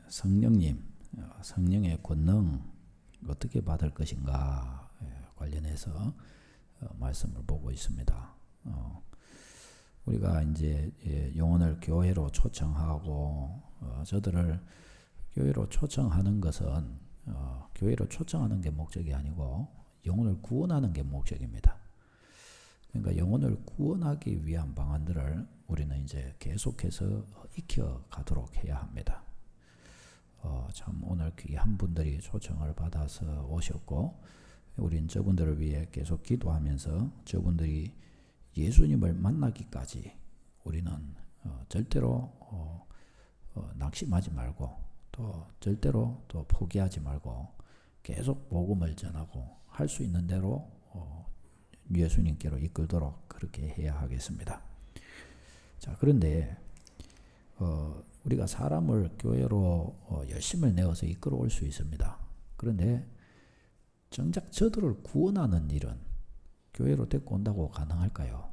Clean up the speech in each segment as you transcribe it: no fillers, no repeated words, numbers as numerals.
성령님, 성령의 권능 어떻게 받을 것인가 관련해서 말씀을 보고 있습니다. 우리가 이제 영혼을 교회로 초청하고 저들을 교회로 초청하는 것은 교회로 초청하는 게 목적이 아니고 영혼을 구원하는 게 목적입니다. 그러니까 영혼을 구원하기 위한 방안들을 우리는 이제 계속해서 익혀가도록 해야 합니다. 참 오늘 귀한 분들이 초청을 받아서 오셨고 우린 저분들을 위해 계속 기도하면서 저분들이 예수님을 만나기까지 우리는 절대로 낙심하지 말고 또 절대로 또 포기하지 말고 계속 복음을 전하고 할 수 있는 대로 예수님께로 이끌도록 그렇게 해야 하겠습니다. 자, 그런데 우리가 사람을 교회로 열심을 내어서 이끌어 올 수 있습니다. 그런데 정작 저들을 구원하는 일은 교회로 데리고 온다고 가능할까요?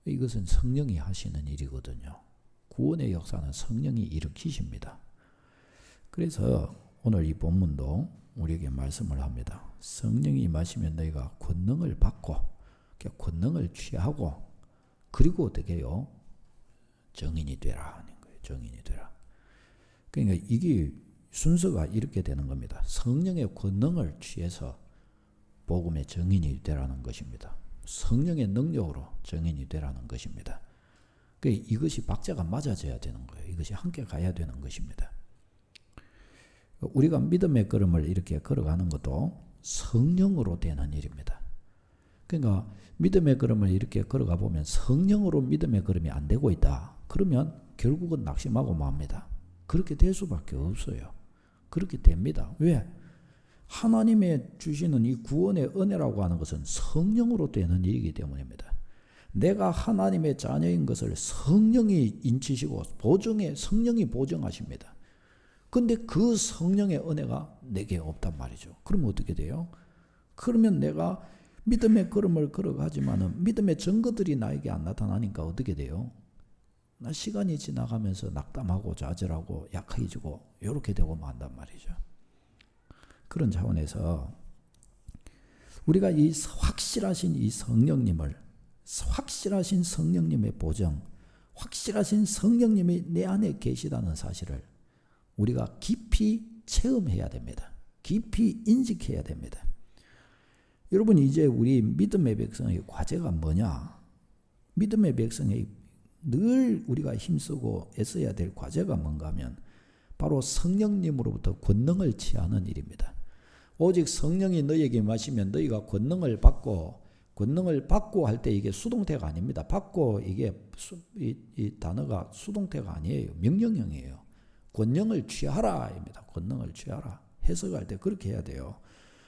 이것은 성령이 하시는 일이거든요. 구원의 역사는 성령이 일으키십니다. 그래서 오늘 이 본문도 우리에게 말씀을 합니다. 성령이 임하시면 너희가 권능을 받고 권능을 취하고 그리고 어떻게 해요? 정인이 되라 하는 거예요. 정인이 되라. 그러니까 이게 순서가 이렇게 되는 겁니다. 성령의 권능을 취해서 복음의 정인이 되라는 것입니다. 성령의 능력으로 정인이 되라는 것입니다. 그러니까 이것이 박자가 맞아져야 되는 거예요. 이것이 함께 가야 되는 것입니다. 우리가 믿음의 걸음을 이렇게 걸어가는 것도 성령으로 되는 일입니다. 그러니까 믿음의 걸음을 이렇게 걸어가 보면 성령으로 믿음의 걸음이 안 되고 있다. 그러면 결국은 낙심하고 맙니다. 그렇게 될 수밖에 없어요. 그렇게 됩니다. 왜? 하나님의 주시는 이 구원의 은혜라고 하는 것은 성령으로 되는 일이기 때문입니다. 내가 하나님의 자녀인 것을 성령이 인치시고 성령이 보증하십니다. 근데 그 성령의 은혜가 내게 없단 말이죠. 그러면 어떻게 돼요? 그러면 내가 믿음의 걸음을 걸어가지만은 믿음의 증거들이 나에게 안 나타나니까 어떻게 돼요? 나 시간이 지나가면서 낙담하고 좌절하고 약해지고 이렇게 되고 만단 말이죠. 그런 차원에서 우리가 이 확실하신 이 성령님을 확실하신 성령님의 보정, 확실하신 성령님이 내 안에 계시다는 사실을 우리가 깊이 체험해야 됩니다. 깊이 인식해야 됩니다. 여러분 이제 우리 믿음의 백성의 과제가 뭐냐? 믿음의 백성의 늘 우리가 힘쓰고 애써야 될 과제가 뭔가 하면 바로 성령님으로부터 권능을 취하는 일입니다. 오직 성령이 너희에게 임하시면 너희가 권능을 받고 할 때 이게 수동태가 아닙니다. 받고 이게 이 단어가 수동태가 아니에요. 명령형이에요. 권능을 취하라입니다. 권능을 취하라. 해석할 때 그렇게 해야 돼요.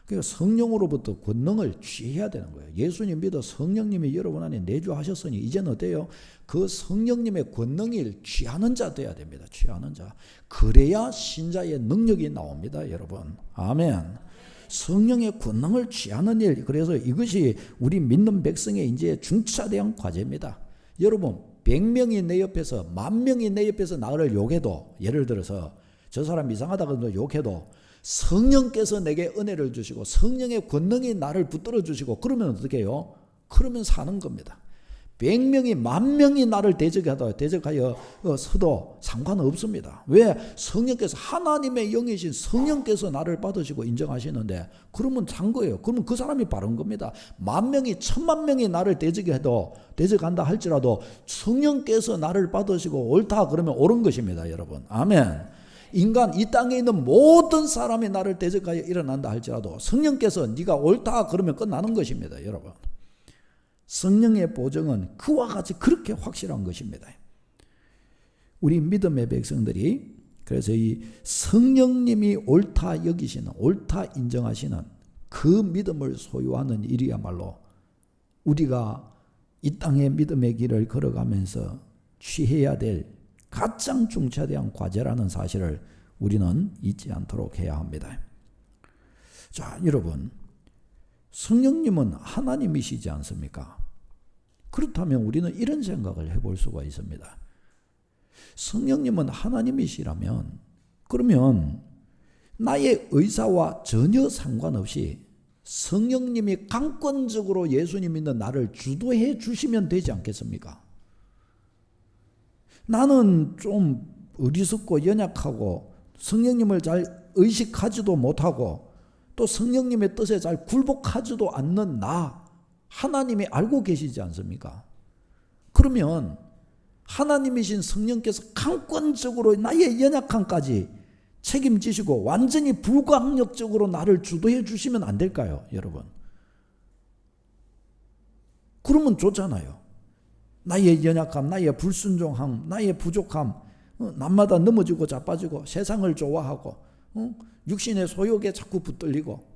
그러니까 성령으로부터 권능을 취해야 되는 거예요. 예수님 믿어 성령님이 여러분 안에 내주하셨으니 이제는 어때요? 그 성령님의 권능을 취하는 자 돼야 됩니다. 취하는 자. 그래야 신자의 능력이 나옵니다. 여러분. 아멘. 성령의 권능을 취하는 일. 그래서 이것이 우리 믿는 백성의 이제 중차대한 과제입니다. 여러분 100명이 내 옆에서 10,000명이 내 옆에서 나를 욕해도 예를 들어서 저 사람 이상하다고 욕해도 성령께서 내게 은혜를 주시고 성령의 권능이 나를 붙들어 주시고 그러면 어떻게 해요? 그러면 사는 겁니다. 100명이 10,000명이 나를 대적하여 서도 상관없습니다. 왜? 성령께서 하나님의 영이신 성령께서 나를 받으시고 인정하시는데 그러면 산 거예요. 그러면 그 사람이 바른 겁니다. 10,000명이 10,000,000명이 나를 대적한다 할지라도 성령께서 나를 받으시고 옳다 그러면 옳은 것입니다. 여러분. 아멘. 인간 이 땅에 있는 모든 사람이 나를 대적하여 일어난다 할지라도 성령께서 네가 옳다 그러면 끝나는 것입니다. 여러분. 성령의 보증은 그와 같이 그렇게 확실한 것입니다. 우리 믿음의 백성들이 그래서 이 성령님이 옳다 여기시는 옳다 인정하시는 그 믿음을 소유하는 일이야말로 우리가 이 땅의 믿음의 길을 걸어가면서 취해야 될 가장 중차대한 과제라는 사실을 우리는 잊지 않도록 해야 합니다. 자, 여러분 성령님은 하나님이시지 않습니까? 그렇다면 우리는 이런 생각을 해볼 수가 있습니다. 성령님은 하나님이시라면 그러면 나의 의사와 전혀 상관없이 성령님이 강권적으로 예수님 믿는 나를 주도해 주시면 되지 않겠습니까? 나는 좀 어리석고 연약하고 성령님을 잘 의식하지도 못하고 또 성령님의 뜻에 잘 굴복하지도 않는 나, 하나님이 알고 계시지 않습니까? 그러면 하나님이신 성령께서 강권적으로 나의 연약함까지 책임지시고 완전히 불가항력적으로 나를 주도해 주시면 안 될까요, 여러분? 그러면 좋잖아요. 나의 연약함, 나의 불순종함, 나의 부족함, 남마다 넘어지고 자빠지고 세상을 좋아하고 육신의 소욕에 자꾸 붙들리고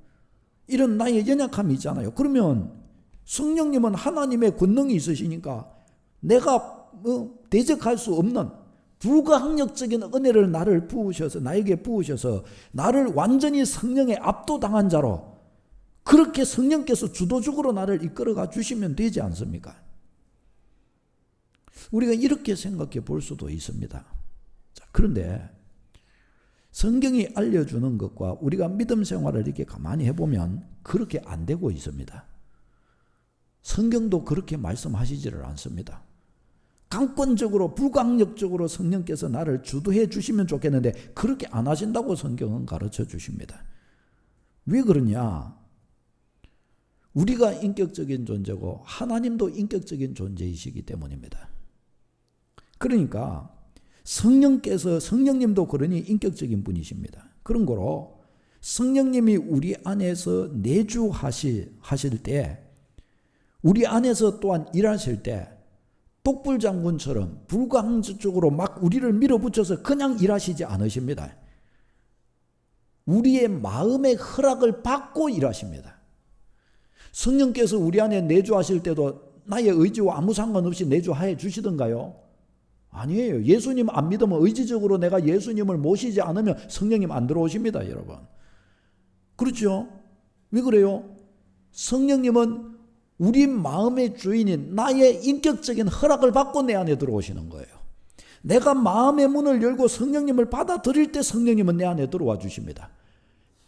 이런 나의 연약함이 있잖아요. 그러면 성령님은 하나님의 권능이 있으시니까 내가 대적할 수 없는 불가항력적인 은혜를 나에게 부으셔서 나를 완전히 성령에 압도당한 자로 그렇게 성령께서 주도적으로 나를 이끌어가 주시면 되지 않습니까? 우리가 이렇게 생각해 볼 수도 있습니다. 자, 그런데 성경이 알려주는 것과 우리가 믿음 생활을 이렇게 가만히 해보면 그렇게 안 되고 있습니다. 성경도 그렇게 말씀하시지를 않습니다. 강권적으로 불가항력적으로 성령께서 나를 주도해 주시면 좋겠는데 그렇게 안 하신다고 성경은 가르쳐 주십니다. 왜 그러냐? 우리가 인격적인 존재고 하나님도 인격적인 존재이시기 때문입니다. 그러니까 성령님도 그러니 인격적인 분이십니다. 그런 거로 성령님이 우리 안에서 내주하실 때 우리 안에서 또한 일하실 때 똑불장군처럼 불가항적으로 막 우리를 밀어붙여서 그냥 일하시지 않으십니다. 우리의 마음의 허락을 받고 일하십니다. 성령께서 우리 안에 내주하실 때도 나의 의지와 아무 상관없이 내주하여 주시던가요? 아니에요. 예수님 안 믿으면 의지적으로 내가 예수님을 모시지 않으면 성령님 안 들어오십니다, 여러분. 그렇죠? 왜 그래요? 성령님은 우리 마음의 주인인 나의 인격적인 허락을 받고 내 안에 들어오시는 거예요. 내가 마음의 문을 열고 성령님을 받아들일 때 성령님은 내 안에 들어와 주십니다.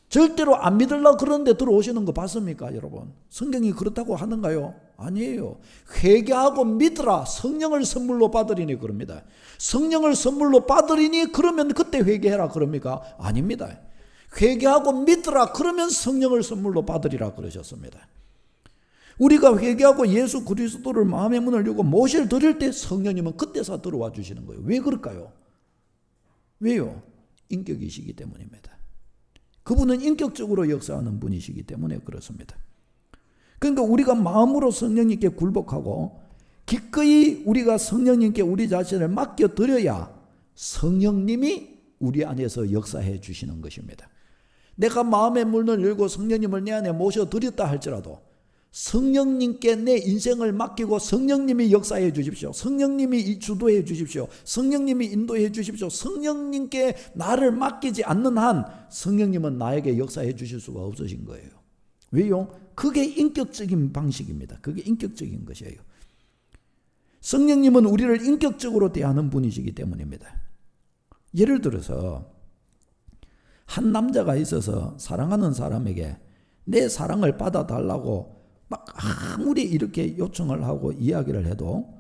절대로 안 믿으려고 그러는데 들어오시는 거 봤습니까, 여러분? 성경이 그렇다고 하는가요? 아니에요. 회개하고 믿으라 성령을 선물로 받으리니 그럽니다. 성령을 선물로 받으리니 그러면 그때 회개해라 그럽니까? 아닙니다. 회개하고 믿으라 그러면 성령을 선물로 받으리라 그러셨습니다. 우리가 회개하고 예수 그리스도를 마음의 문을 열고 모실 드릴 때 성령님은 그때서 들어와 주시는 거예요. 왜 그럴까요? 왜요? 인격이시기 때문입니다. 그분은 인격적으로 역사하는 분이시기 때문에 그렇습니다. 그러니까 우리가 마음으로 성령님께 굴복하고 기꺼이 우리가 성령님께 우리 자신을 맡겨드려야 성령님이 우리 안에서 역사해 주시는 것입니다. 내가 마음의 문을 열고 성령님을 내 안에 모셔드렸다 할지라도 성령님께 내 인생을 맡기고 성령님이 역사해 주십시오. 성령님이 주도해 주십시오. 성령님이 인도해 주십시오. 성령님께 나를 맡기지 않는 한 성령님은 나에게 역사해 주실 수가 없으신 거예요. 왜요? 그게 인격적인 방식입니다. 그게 인격적인 것이에요. 성령님은 우리를 인격적으로 대하는 분이시기 때문입니다. 예를 들어서 한 남자가 있어서 사랑하는 사람에게 내 사랑을 받아달라고 막 아무리 이렇게 요청을 하고 이야기를 해도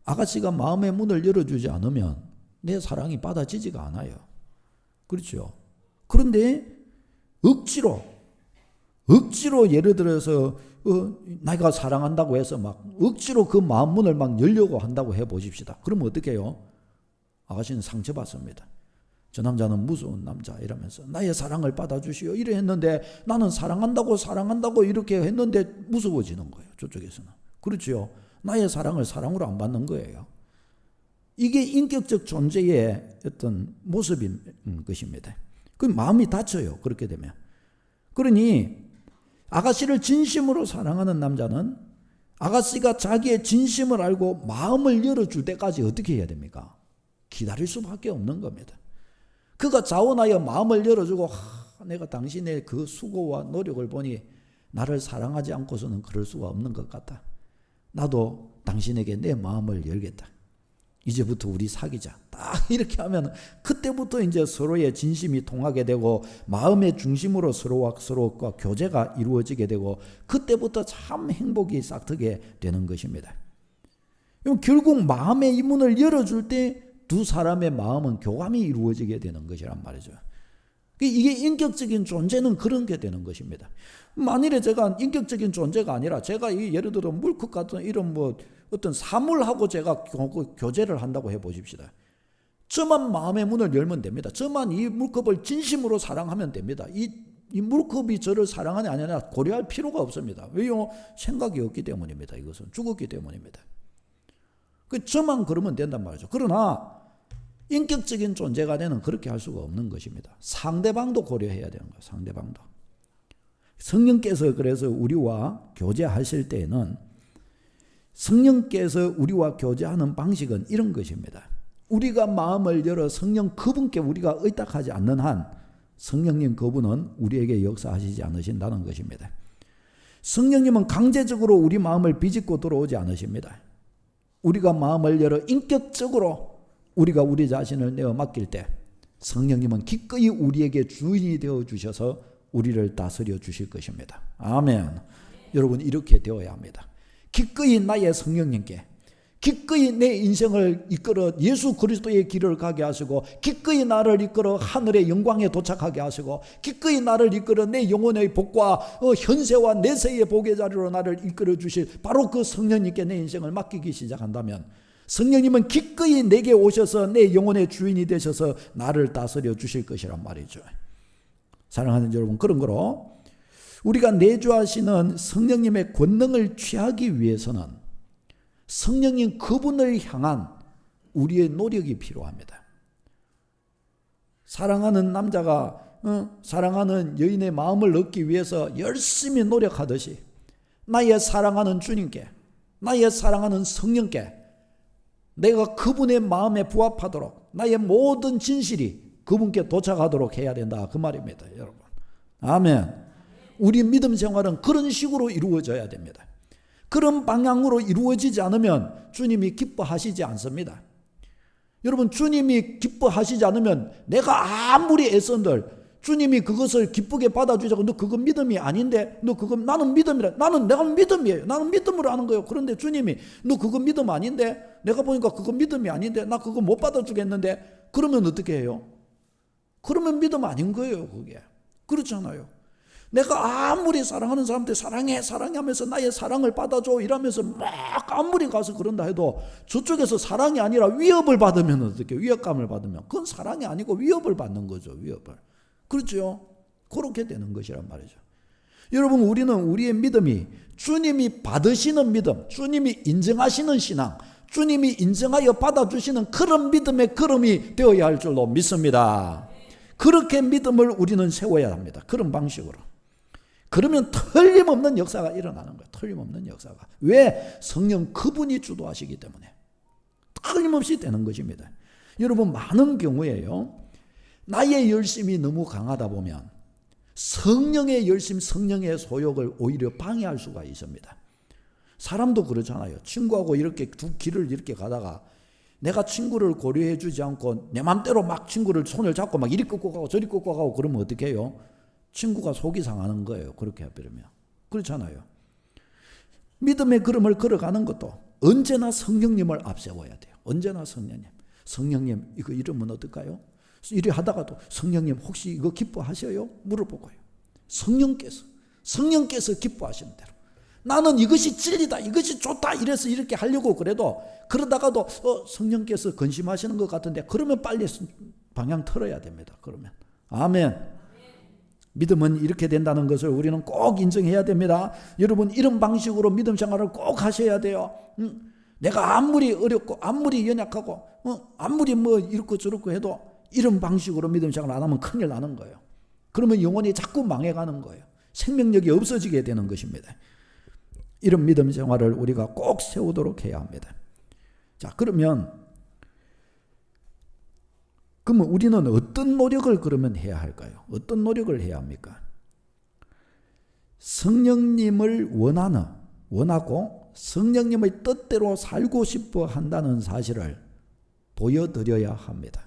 아가씨가 마음의 문을 열어주지 않으면 내 사랑이 받아지지가 않아요. 그렇죠? 그런데 억지로 예를 들어서 내가 사랑한다고 해서 막 억지로 그 마음 문을 막 열려고 한다고 해보십시다. 그러면 어떻게 해요? 아가씨는 상처받습니다. 저 남자는 무서운 남자 이러면서 나의 사랑을 받아주시오 이래 했는데 나는 사랑한다고 이렇게 했는데 무서워지는 거예요. 저쪽에서는. 그렇죠. 나의 사랑을 사랑으로 안 받는 거예요. 이게 인격적 존재의 어떤 모습인 것입니다. 그 마음이 다쳐요. 그렇게 되면. 그러니 아가씨를 진심으로 사랑하는 남자는 아가씨가 자기의 진심을 알고 마음을 열어줄 때까지 어떻게 해야 됩니까? 기다릴 수밖에 없는 겁니다. 그가 자원하여 마음을 열어주고 내가 당신의 그 수고와 노력을 보니 나를 사랑하지 않고서는 그럴 수가 없는 것 같다. 나도 당신에게 내 마음을 열겠다. 이제부터 우리 사귀자. 딱 이렇게 하면 그때부터 이제 서로의 진심이 통하게 되고 마음의 중심으로 서로와 교제가 이루어지게 되고 그때부터 참 행복이 싹트게 되는 것입니다. 결국 마음의 이 문을 열어줄 때 두 사람의 마음은 교감이 이루어지게 되는 것이란 말이죠. 이게 인격적인 존재는 그런 게 되는 것입니다. 만일에 제가 인격적인 존재가 아니라 제가 예를 들어 물컵 같은 이런 어떤 사물하고 제가 교제를 한다고 해보십시다. 저만 마음의 문을 열면 됩니다. 저만 이 물컵을 진심으로 사랑하면 됩니다. 이 물컵이 저를 사랑하냐 아니냐 고려할 필요가 없습니다. 왜요? 생각이 없기 때문입니다. 이것은 죽었기 때문입니다. 저만 그러면 된단 말이죠. 그러나 인격적인 존재가 되는 그렇게 할 수가 없는 것입니다. 상대방도 고려해야 되는 거예요. 상대방도. 성령께서 그래서 우리와 교제하실 때에는 성령께서 우리와 교제하는 방식은 이런 것입니다. 우리가 마음을 열어 성령 그분께 우리가 의탁하지 않는 한 성령님 그분은 우리에게 역사하시지 않으신다는 것입니다. 성령님은 강제적으로 우리 마음을 비집고 들어오지 않으십니다. 우리가 마음을 열어 인격적으로 우리가 우리 자신을 내어 맡길 때 성령님은 기꺼이 우리에게 주인이 되어 주셔서 우리를 다스려 주실 것입니다. 아멘. 여러분 이렇게 되어야 합니다. 기꺼이 나의 성령님께 기꺼이 내 인생을 이끌어 예수 그리스도의 길을 가게 하시고 기꺼이 나를 이끌어 하늘의 영광에 도착하게 하시고 기꺼이 나를 이끌어 내 영혼의 복과 현세와 내세의 복의 자리로 나를 이끌어 주실 바로 그 성령님께 내 인생을 맡기기 시작한다면 성령님은 기꺼이 내게 오셔서 내 영혼의 주인이 되셔서 나를 다스려 주실 것이란 말이죠. 사랑하는 여러분, 그런 거로 우리가 내주하시는 성령님의 권능을 취하기 위해서는 성령님 그분을 향한 우리의 노력이 필요합니다. 사랑하는 남자가 사랑하는 여인의 마음을 얻기 위해서 열심히 노력하듯이 나의 사랑하는 주님께 나의 사랑하는 성령께 내가 그분의 마음에 부합하도록 나의 모든 진실이 그분께 도착하도록 해야 된다 그 말입니다. 여러분 아멘. 우리 믿음 생활은 그런 식으로 이루어져야 됩니다. 그런 방향으로 이루어지지 않으면 주님이 기뻐하시지 않습니다. 여러분 주님이 기뻐하시지 않으면 내가 아무리 애쓴들 주님이 그것을 기쁘게 받아주자고 너 그건 믿음이 아닌데 너 그건 나는 믿음이라 내가 믿음이에요. 나는 믿음으로 하는 거예요. 그런데 주님이 너 그건 믿음 아닌데 내가 보니까 그건 믿음이 아닌데 나 그거 못 받아주겠는데 그러면 어떻게 해요? 그러면 믿음 아닌 거예요. 그게 그렇잖아요. 내가 아무리 사랑하는 사람한테 사랑해 하면서 나의 사랑을 받아줘 이러면서 막 아무리 가서 그런다 해도 저쪽에서 사랑이 아니라 위협을 받으면 어떻게 위협감을 받으면 그건 사랑이 아니고 위협을 받는 거죠. 위협을. 그렇죠. 그렇게 되는 것이란 말이죠. 여러분 우리는 우리의 믿음이 주님이 받으시는 믿음, 주님이 인정하시는 신앙, 주님이 인정하여 받아주시는 그런 믿음의 걸음이 되어야 할 줄로 믿습니다. 그렇게 믿음을 우리는 세워야 합니다. 그런 방식으로. 그러면 틀림없는 역사가 일어나는 거예요. 틀림없는 역사가. 왜? 성령 그분이 주도하시기 때문에. 틀림없이 되는 것입니다. 여러분 많은 경우에요. 나의 열심이 너무 강하다 보면 성령의 열심, 성령의 소욕을 오히려 방해할 수가 있습니다. 사람도 그렇잖아요. 친구하고 이렇게 두 길을 이렇게 가다가 내가 친구를 고려해 주지 않고 내 맘대로 막 친구를 손을 잡고 막 이리 끄고 가고 저리 끄고 가고 그러면 어떻게 해요? 친구가 속이 상하는 거예요. 그렇게 해버리면. 그렇잖아요. 믿음의 걸음을 걸어가는 것도 언제나 성령님을 앞세워야 돼요. 언제나 성령님. 성령님 이거 이러면 어떨까요? 이리 하다가도 성령님 혹시 이거 기뻐하셔요? 물어보고요. 성령께서 기뻐하시는 대로. 나는 이것이 진리다, 이것이 좋다 이래서 이렇게 하려고 그래도 그러다가도 성령께서 근심하시는 것 같은데 그러면 빨리 방향 틀어야 됩니다. 그러면 아멘. 믿음은 이렇게 된다는 것을 우리는 꼭 인정해야 됩니다. 여러분 이런 방식으로 믿음 생활을 꼭 하셔야 돼요. 내가 아무리 어렵고 아무리 연약하고 아무리 뭐 이렇고 저렇고 해도 이런 방식으로 믿음 생활을 안 하면 큰일 나는 거예요. 그러면 영혼이 자꾸 망해가는 거예요. 생명력이 없어지게 되는 것입니다. 이런 믿음 생활을 우리가 꼭 세우도록 해야 합니다. 자, 그러면 우리는 어떤 노력을 그러면 해야 할까요? 어떤 노력을 해야 합니까? 성령님을 원하고 성령님의 뜻대로 살고 싶어 한다는 사실을 보여드려야 합니다.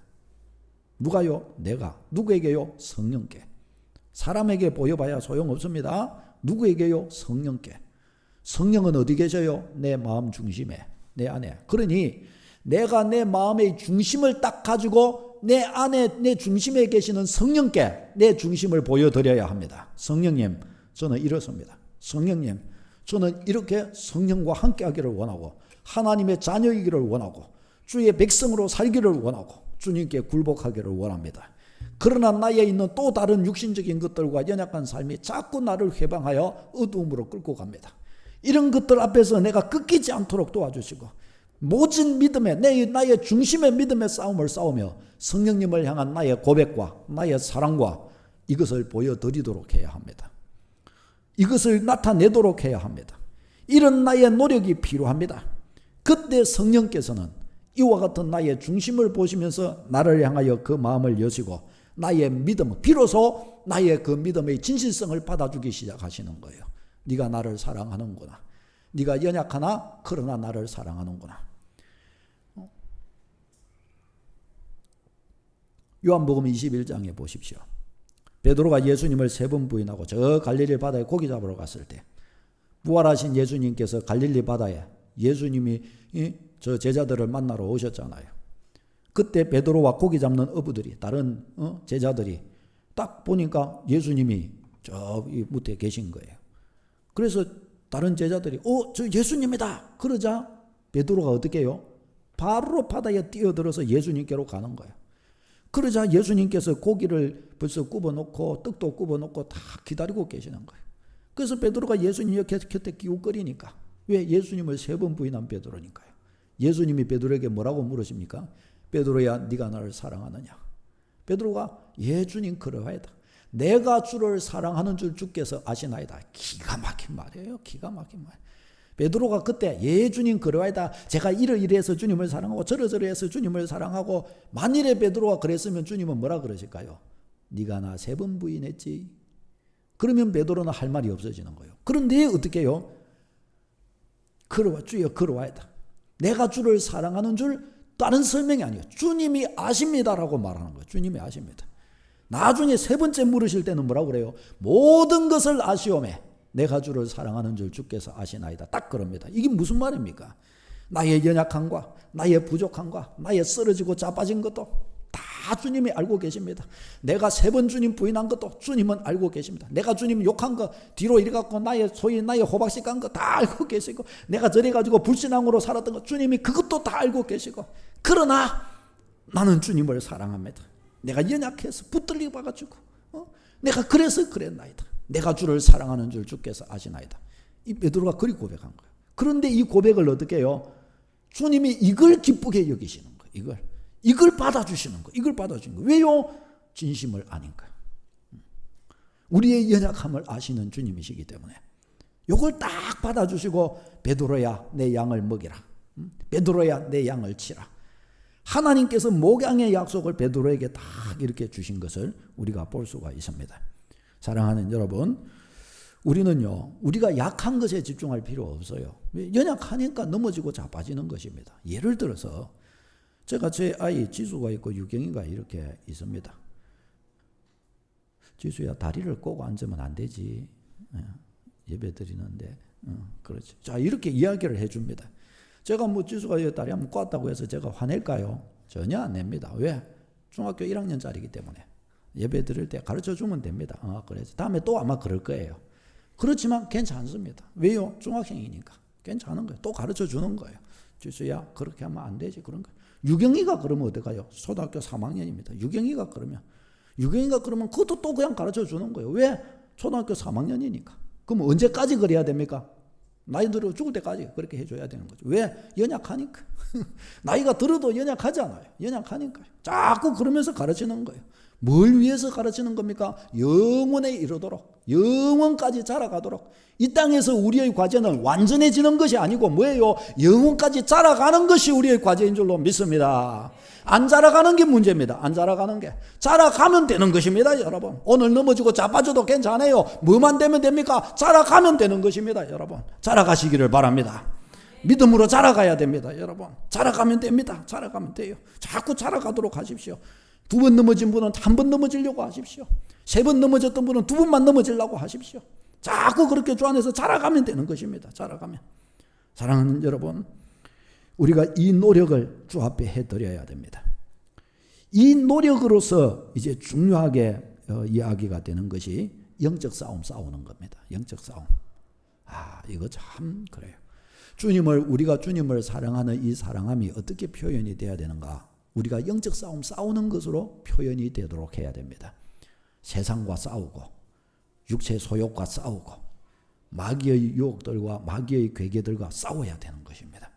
누가요? 내가. 누구에게요? 성령께. 사람에게 보여봐야 소용없습니다. 누구에게요? 성령께. 성령은 어디 계셔요? 내 마음 중심에, 내 안에. 그러니 내가 내 마음의 중심을 딱 가지고 내 안에, 내 중심에 계시는 성령께 내 중심을 보여드려야 합니다. 성령님, 저는 이렇습니다. 성령님, 저는 이렇게 성령과 함께 하기를 원하고 하나님의 자녀이기를 원하고 주의 백성으로 살기를 원하고 주님께 굴복하기를 원합니다. 그러나 나에 있는 또 다른 육신적인 것들과 연약한 삶이 자꾸 나를 회방하여 어두움으로 끌고 갑니다. 이런 것들 앞에서 내가 꺾이지 않도록 도와주시고 모진 믿음의 나의 중심의 믿음의 싸움을 싸우며 성령님을 향한 나의 고백과 나의 사랑과 이것을 보여드리도록 해야 합니다. 이것을 나타내도록 해야 합니다. 이런 나의 노력이 필요합니다. 그때 성령께서는 이와 같은 나의 중심을 보시면서 나를 향하여 그 마음을 여시고 나의 믿음, 비로소 나의 그 믿음의 진실성을 받아주기 시작하시는 거예요. 네가 나를 사랑하는구나. 네가 연약하나 그러나 나를 사랑하는구나. 요한복음 21장에 보십시오. 베드로가 예수님을 3번 부인하고 저 갈릴리 바다에 고기 잡으러 갔을 때 부활하신 예수님께서 갈릴리 바다에 예수님이 저 제자들을 만나러 오셨잖아요. 그때 베드로와 고기 잡는 어부들이 다른 제자들이 딱 보니까 예수님이 저 무태에 계신 거예요. 그래서 다른 제자들이 저 예수님이다 그러자 베드로가 어떻게 해요? 바로 바다에 뛰어들어서 예수님께로 가는 거예요. 그러자 예수님께서 고기를 벌써 굽어놓고 떡도 굽어놓고 다 기다리고 계시는 거예요. 그래서 베드로가 예수님 곁에 기웃거리니까 왜? 예수님을 3번 부인한 베드로니까요. 예수님이 베드로에게 뭐라고 물으십니까? 베드로야 네가 나를 사랑하느냐? 베드로가 예 주님 그러하이다. 내가 주를 사랑하는 줄 주께서 아시나이다. 기가 막힌 말이에요. 기가 막힌 말. 베드로가 그때 예 주님 그러하이다. 제가 이러이러해서 주님을 사랑하고 저러저러해서 주님을 사랑하고 만일에 베드로가 그랬으면 주님은 뭐라 그러실까요? 네가 나 3번 부인했지. 그러면 베드로는 할 말이 없어지는 거예요. 그런데 어떻게 해요? 주여 그러하이다. 내가 주를 사랑하는 줄 다른 설명이 아니에요. 주님이 아십니다라고 말하는 거예요. 주님이 아십니다. 나중에 3번째 물으실 때는 뭐라고 그래요? 모든 것을 아시오매 내가 주를 사랑하는 줄 주께서 아시나이다. 딱 그럽니다. 이게 무슨 말입니까? 나의 연약함과 나의 부족함과 나의 쓰러지고 자빠진 것도 다 주님이 알고 계십니다. 내가 3번 주님 부인한 것도 주님은 알고 계십니다. 내가 주님 욕한 거 뒤로 이래갖고 소위 나의 호박씨 깐 거 다 알고 계시고 내가 저래가지고 불신앙으로 살았던 거 주님이 그것도 다 알고 계시고 그러나 나는 주님을 사랑합니다. 내가 연약해서 붙들리고 봐가지고 내가 그래서 그랬나이다. 내가 주를 사랑하는 줄 주께서 아시나이다. 이 베드로가 그리 고백한 거예요. 그런데 이 고백을 어떻게 해요? 주님이 이걸 기쁘게 여기시는 거예요. 이걸 받아주시는 거예요. 이걸 받아주는 거예요. 왜요? 진심을 아니까. 우리의 연약함을 아시는 주님이시기 때문에 이걸 딱 받아주시고 베드로야 내 양을 먹이라. 베드로야 내 양을 치라. 하나님께서 목양의 약속을 베드로에게 딱 이렇게 주신 것을 우리가 볼 수가 있습니다. 사랑하는 여러분, 우리는요, 우리가 약한 것에 집중할 필요 없어요. 연약하니까 넘어지고 자빠지는 것입니다. 예를 들어서 제가 제 아이 지수가 있고 유경이가 이렇게 있습니다. 지수야 다리를 꼬고 앉으면 안 되지. 예배 드리는데 그렇지. 자 이렇게 이야기를 해줍니다. 제가 지수가 다리 한번 꼬았다고 해서 제가 화낼까요? 전혀 안 냅니다. 왜? 중학교 1학년짜리이기 때문에 예배 드릴 때 가르쳐 주면 됩니다. 그래서 다음에 또 아마 그럴 거예요. 그렇지만 괜찮습니다. 왜요? 중학생이니까 괜찮은 거예요. 또 가르쳐 주는 거예요. 지수야 그렇게 하면 안 되지 그런 거. 유경이가 그러면 어떡해요? 초등학교 3학년입니다. 유경이가 그러면 그것도 또 그냥 가르쳐 주는 거예요. 왜? 초등학교 3학년이니까. 그럼 언제까지 그래야 됩니까? 나이 들어 죽을 때까지 그렇게 해줘야 되는 거죠. 왜? 연약하니까. 나이가 들어도 연약하잖아요. 연약하니까요. 자꾸 그러면서 가르치는 거예요. 뭘 위해서 가르치는 겁니까? 영원에 이르도록, 영원까지 자라가도록. 이 땅에서 우리의 과제는 완전해지는 것이 아니고 뭐예요? 영원까지 자라가는 것이 우리의 과제인 줄로 믿습니다. 안 자라가는 게 문제입니다. 안 자라가는 게. 자라가면 되는 것입니다, 여러분. 오늘 넘어지고 자빠져도 괜찮아요. 뭐만 되면 됩니까? 자라가면 되는 것입니다, 여러분. 자라가시기를 바랍니다. 믿음으로 자라가야 됩니다. 여러분 자라가면 됩니다. 자라가면 돼요. 자꾸 자라가도록 하십시오. 2번 넘어진 분은 1번 넘어지려고 하십시오. 3번 넘어졌던 분은 2번만 넘어지려고 하십시오. 자꾸 그렇게 주 안에서 자라가면 되는 것입니다. 자라가면. 사랑하는 여러분, 우리가 이 노력을 주 앞에 해드려야 됩니다. 이 노력으로서 이제 중요하게 이야기가 되는 것이 영적 싸움 싸우는 겁니다. 영적 싸움. 이거 참 그래요. 우리가 주님을 사랑하는 이 사랑함이 어떻게 표현이 돼야 되는가? 우리가 영적 싸움 싸우는 것으로 표현이 되도록 해야 됩니다. 세상과 싸우고 육체 소욕과 싸우고 마귀의 유혹들과 마귀의 괴계들과 싸워야 되는 것입니다.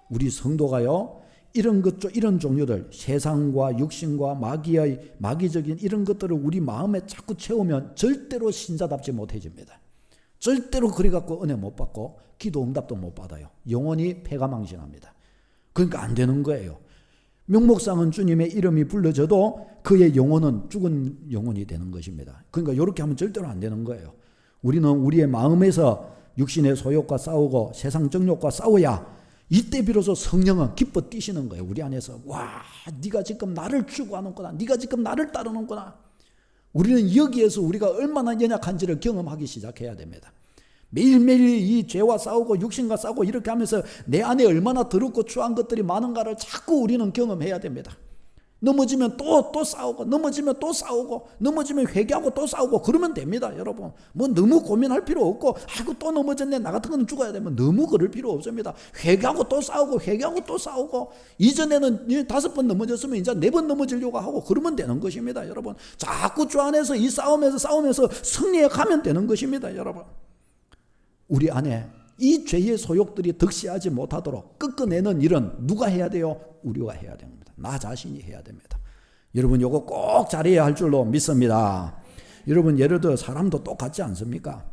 우리 성도가요, 이런 종류들, 세상과 육신과 마귀적인 이런 것들을 우리 마음에 자꾸 채우면 절대로 신자답지 못해집니다. 절대로 그래갖고 은혜 못 받고 기도 응답도 못 받아요. 영원히 패가망신합니다. 그러니까 안 되는 거예요. 명목상은 주님의 이름이 불러져도 그의 영혼은 죽은 영혼이 되는 것입니다. 그러니까 이렇게 하면 절대로 안 되는 거예요. 우리는 우리의 마음에서 육신의 소욕과 싸우고 세상 정욕과 싸워야 이때 비로소 성령은 기뻐 뛰시는 거예요. 우리 안에서. 와, 네가 지금 나를 추구하는구나. 네가 지금 나를 따르는구나. 우리는 여기에서 우리가 얼마나 연약한지를 경험하기 시작해야 됩니다. 매일매일 이 죄와 싸우고 육신과 싸우고 이렇게 하면서 내 안에 얼마나 더럽고 추한 것들이 많은가를 자꾸 우리는 경험해야 됩니다. 넘어지면 또 싸우고 넘어지면 또 싸우고 넘어지면 회개하고 또 싸우고 그러면 됩니다. 여러분 뭐 너무 고민할 필요 없고 아이고 또 넘어졌네 나 같은 건 죽어야 되면 너무 그럴 필요 없습니다. 회개하고 또 싸우고 회개하고 또 싸우고 이전에는 5번 넘어졌으면 이제 4번 넘어지려고 하고 그러면 되는 것입니다. 여러분 자꾸 주 안에서 이 싸우면서 승리해 가면 되는 것입니다. 여러분 우리 안에 이 죄의 소욕들이 득시하지 못하도록 꺾어내는 일은 누가 해야 돼요? 우리가 해야 됩니다. 나 자신이 해야 됩니다. 여러분 이거 꼭 잘해야 할 줄로 믿습니다. 여러분 예를 들어 사람도 똑같지 않습니까?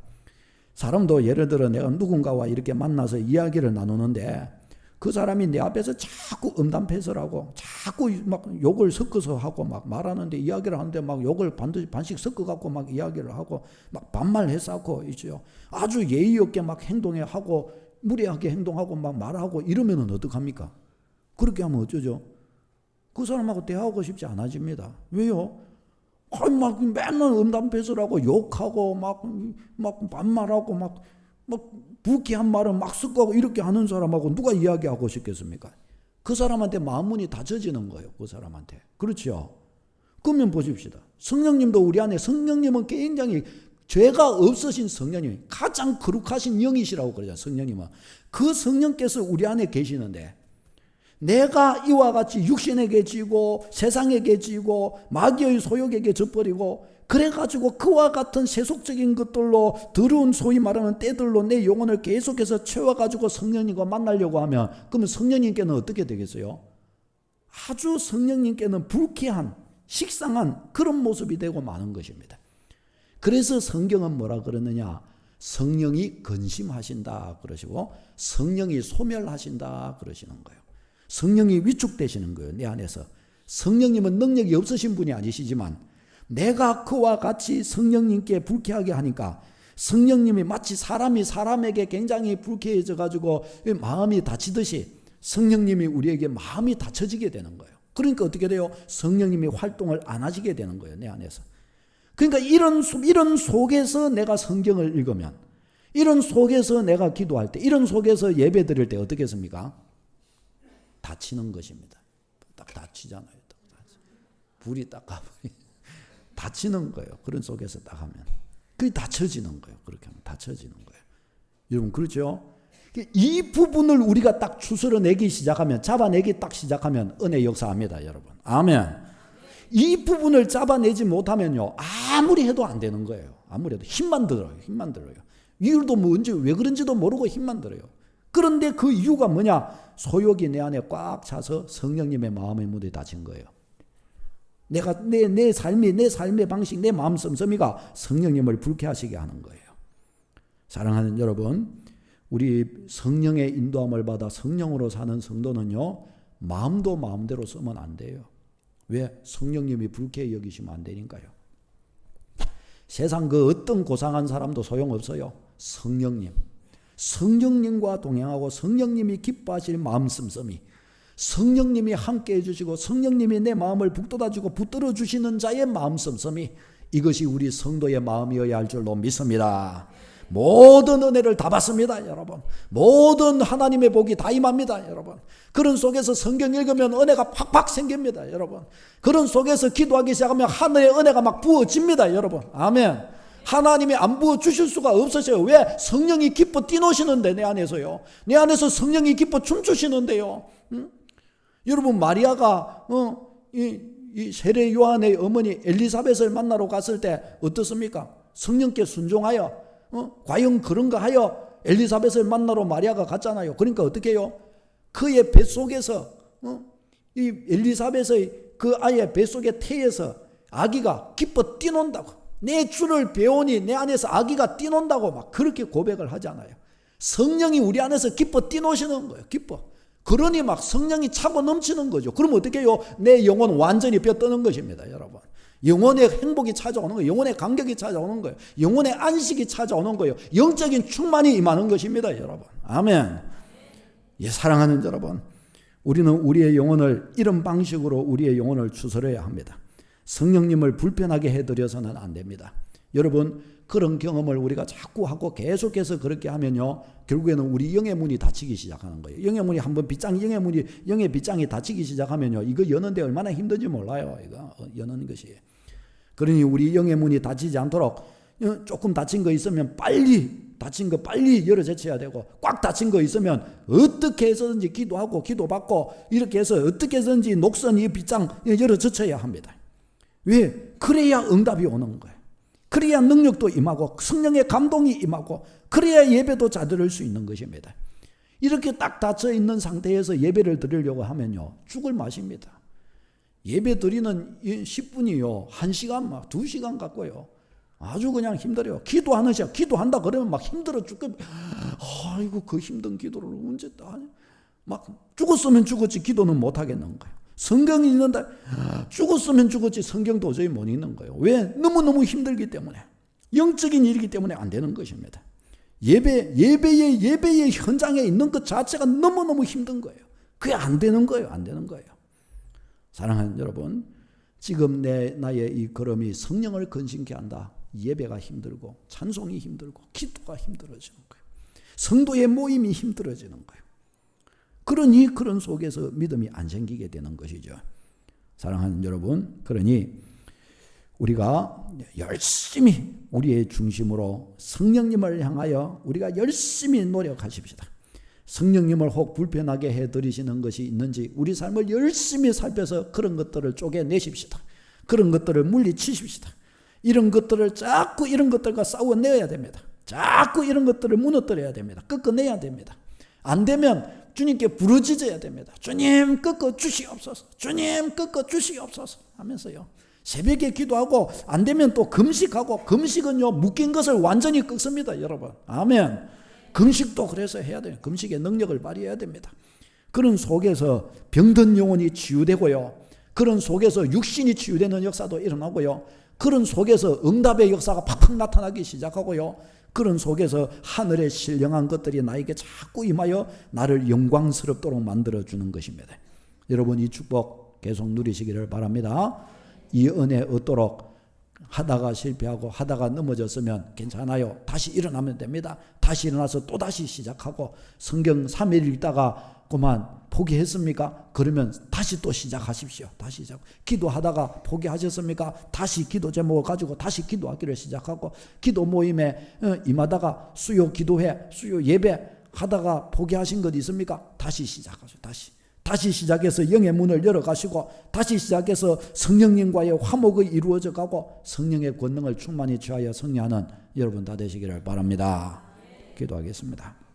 사람도 예를 들어 내가 누군가와 이렇게 만나서 이야기를 나누는데 그 사람이 내 앞에서 자꾸 음담패설하고 자꾸 막 욕을 섞어서 하고 막 말하는데 이야기를 하는데 막 욕을 반씩 섞어갖고 막 이야기를 하고 막 반말해서 있죠. 아주 예의 없게 막 행동해 하고 무례하게 행동하고 막 말하고 이러면은 어떡합니까? 그렇게 하면 어쩌죠? 그 사람하고 대화하고 싶지 않아집니다. 왜요? 막 맨날 음담패설하고 욕하고 막 반말하고 막 불쾌한 말을 막 섞고 이렇게 하는 사람하고 누가 이야기하고 싶겠습니까? 그 사람한테 마음문이 닫혀지는 거예요. 그 사람한테. 그렇죠? 그러면 보십시다. 성령님도 우리 안에 성령님은 굉장히 죄가 없으신 성령님이 가장 거룩하신 영이시라고 그러잖아요. 성령님은. 그 성령께서 우리 안에 계시는데 내가 이와 같이 육신에게 지고 세상에게 지고 마귀의 소욕에게 져버리고 그래가지고 그와 같은 세속적인 것들로 더러운 소위 말하는 때들로 내 영혼을 계속해서 채워가지고 성령님과 만나려고 하면 그러면 성령님께는 어떻게 되겠어요? 아주 성령님께는 불쾌한 식상한 그런 모습이 되고 마는 것입니다. 그래서 성경은 뭐라 그러느냐? 성령이 근심하신다 그러시고 성령이 소멸하신다 그러시는 거예요. 성령이 위축되시는 거예요. 내 안에서. 성령님은 능력이 없으신 분이 아니시지만 내가 그와 같이 성령님께 불쾌하게 하니까 성령님이 마치 사람이 사람에게 굉장히 불쾌해져 가지고 마음이 다치듯이 성령님이 우리에게 마음이 닫혀지게 되는 거예요. 그러니까 어떻게 돼요? 성령님이 활동을 안 하시게 되는 거예요. 내 안에서. 그러니까 이런 속에서 내가 성경을 읽으면 이런 속에서 내가 기도할 때 이런 속에서 예배 드릴 때 어떻게 했습니까? 다치는 것입니다. 딱 다치잖아요. 불이 딱 가버리 다치는 거예요. 그런 속에서 딱 하면 그게 다쳐지는 거예요. 그렇게 하면 다쳐지는 거예요. 여러분 그렇죠? 이 부분을 우리가 딱 추스러내기 시작하면 잡아내기 딱 시작하면 은혜 역사합니다. 여러분 아멘. 이 부분을 잡아내지 못하면요 아무리 해도 안 되는 거예요. 아무리 해도 힘만 들어요. 이유도 뭔지 왜 그런지도 모르고 힘만 들어요. 그런데 그 이유가 뭐냐? 소욕이 내 안에 꽉 차서 성령님의 마음의 문이 닫힌 거예요. 내가 내 삶의 방식, 내 마음 씀씀이가 성령님을 불쾌하시게 하는 거예요. 사랑하는 여러분, 우리 성령의 인도함을 받아 성령으로 사는 성도는요, 마음도 마음대로 쓰면 안 돼요. 왜? 성령님이 불쾌히 여기시면 안 되니까요. 세상 그 어떤 고상한 사람도 소용없어요. 성령님. 성령님과 동행하고 성령님이 기뻐하실 마음 씀씀이, 성령님이 함께 해주시고 성령님이 내 마음을 북돋아주고 붙들어 주시는 자의 마음 씀씀이, 이것이 우리 성도의 마음이어야 할 줄로 믿습니다. 모든 은혜를 다 받습니다, 여러분. 모든 하나님의 복이 다 임합니다, 여러분. 그런 속에서 성경 읽으면 은혜가 팍팍 생깁니다, 여러분. 그런 속에서 기도하기 시작하면 하늘의 은혜가 막 부어집니다, 여러분. 아멘. 하나님이 안 부어주실 수가 없으셔요. 왜? 성령이 기뻐 뛰노시는데, 내 안에서요. 내 안에서 성령이 기뻐 춤추시는데요. 여러분, 마리아가 이 세례 요한의 어머니 엘리사벳을 만나러 갔을 때 어떻습니까? 성령께 순종하여 과연 그런가 하여 엘리사벳을 만나러 마리아가 갔잖아요. 그러니까 어떻게 해요? 그의 뱃속에서 이 엘리사벳의 그 아이의 뱃속의 태에서 아기가 기뻐 뛰논다고, 내 주를 배우니 내 안에서 아기가 뛰논다고 막 그렇게 고백을 하잖아요. 성령이 우리 안에서 기뻐 뛰노시는 거예요. 기뻐. 그러니 막 성령이 차고 넘치는 거죠. 그럼 어떻게 해요? 내 영혼 완전히 뼈떠는 것입니다, 여러분. 영혼의 행복이 찾아오는 거예요. 영혼의 감격이 찾아오는 거예요. 영혼의 안식이 찾아오는 거예요. 영적인 충만이 임하는 것입니다, 여러분. 아멘. 예, 사랑하는 여러분, 우리는 우리의 영혼을 이런 방식으로 우리의 영혼을 추스려야 합니다. 성령님을 불편하게 해드려서는 안 됩니다. 여러분, 그런 경험을 우리가 자꾸 하고 계속해서 그렇게 하면요, 결국에는 우리 영의 문이 닫히기 시작하는 거예요. 영의 문이 한번 영의 빗장이 닫히기 시작하면요, 이거 여는데 얼마나 힘든지 몰라요. 이거 여는 것이. 그러니 우리 영의 문이 닫히지 않도록 조금 닫힌 거 있으면 닫힌 거 빨리 열어 제쳐야 되고, 꽉 닫힌 거 있으면 어떻게 해서든지 기도하고 기도받고 이렇게 해서 어떻게 해서든지 녹선 이 빗장 열어 제쳐야 합니다. 왜? 그래야 응답이 오는 거예요. 그래야 능력도 임하고 성령의 감동이 임하고 그래야 예배도 잘 드릴 수 있는 것입니다. 이렇게 딱 닫혀 있는 상태에서 예배를 드리려고 하면요, 죽을 맛입니다. 예배 드리는 10분이요 1시간 막 2시간 갖고요 아주 그냥 힘들어요. 기도하는 시간, 기도한다 그러면 막 힘들어 죽겠. 아이고, 그 힘든 기도를 언제 다 하냐. 막 죽었으면 죽었지 기도는 못 하겠는 거예요. 성경 읽는다, 죽었으면 죽었지 성경 도저히 못 읽는 거예요. 왜? 너무너무 힘들기 때문에, 영적인 일이기 때문에 안 되는 것입니다. 예배의 현장에 있는 것 자체가 너무너무 힘든 거예요. 그게 안 되는 거예요. 안 되는 거예요. 사랑하는 여러분, 지금 나의 이 걸음이 성령을 근심케 한다. 예배가 힘들고 찬송이 힘들고 기도가 힘들어지는 거예요. 성도의 모임이 힘들어지는 거예요. 그러니 그런 속에서 믿음이 안 생기게 되는 것이죠. 사랑하는 여러분, 그러니 우리가 열심히 우리의 중심으로 성령님을 향하여 우리가 열심히 노력하십시다. 성령님을 혹 불편하게 해드리시는 것이 있는지 우리 삶을 열심히 살펴서 그런 것들을 쪼개내십시다. 그런 것들을 물리치십시다. 이런 것들을 자꾸 이런 것들과 싸워내야 됩니다. 자꾸 이런 것들을 무너뜨려야 됩니다. 꺾어내야 됩니다. 안 되면 주님께 부르짖어야 됩니다. 주님 꺾어 주시옵소서. 주님 꺾어 주시옵소서 하면서요, 새벽에 기도하고 안 되면 또 금식하고, 금식은요 묶인 것을 완전히 꺾습니다, 여러분. 아멘. 금식도 그래서 해야 돼요. 금식의 능력을 발휘해야 됩니다. 그런 속에서 병든 영혼이 치유되고요, 그런 속에서 육신이 치유되는 역사도 일어나고요, 그런 속에서 응답의 역사가 팍팍 나타나기 시작하고요, 그런 속에서 하늘의 신령한 것들이 나에게 자꾸 임하여 나를 영광스럽도록 만들어주는 것입니다. 여러분, 이 축복 계속 누리시기를 바랍니다. 이 은혜 얻도록 하다가 실패하고 하다가 넘어졌으면 괜찮아요. 다시 일어나면 됩니다. 다시 일어나서 또다시 시작하고, 성경 3일 읽다가 그만 포기했습니까? 그러면 다시 또 시작하십시오. 다시 시작. 기도하다가 포기하셨습니까? 다시 기도 제목을 가지고 다시 기도하기를 시작하고, 기도 모임에 임하다가 수요 기도회, 수요 예배 하다가 포기하신 것 있습니까? 다시 시작하세요. 다시 시작해서 영의 문을 열어가시고, 다시 시작해서 성령님과의 화목이 이루어져 가고 성령의 권능을 충만히 취하여 승리하는 여러분 다 되시기를 바랍니다. 기도하겠습니다.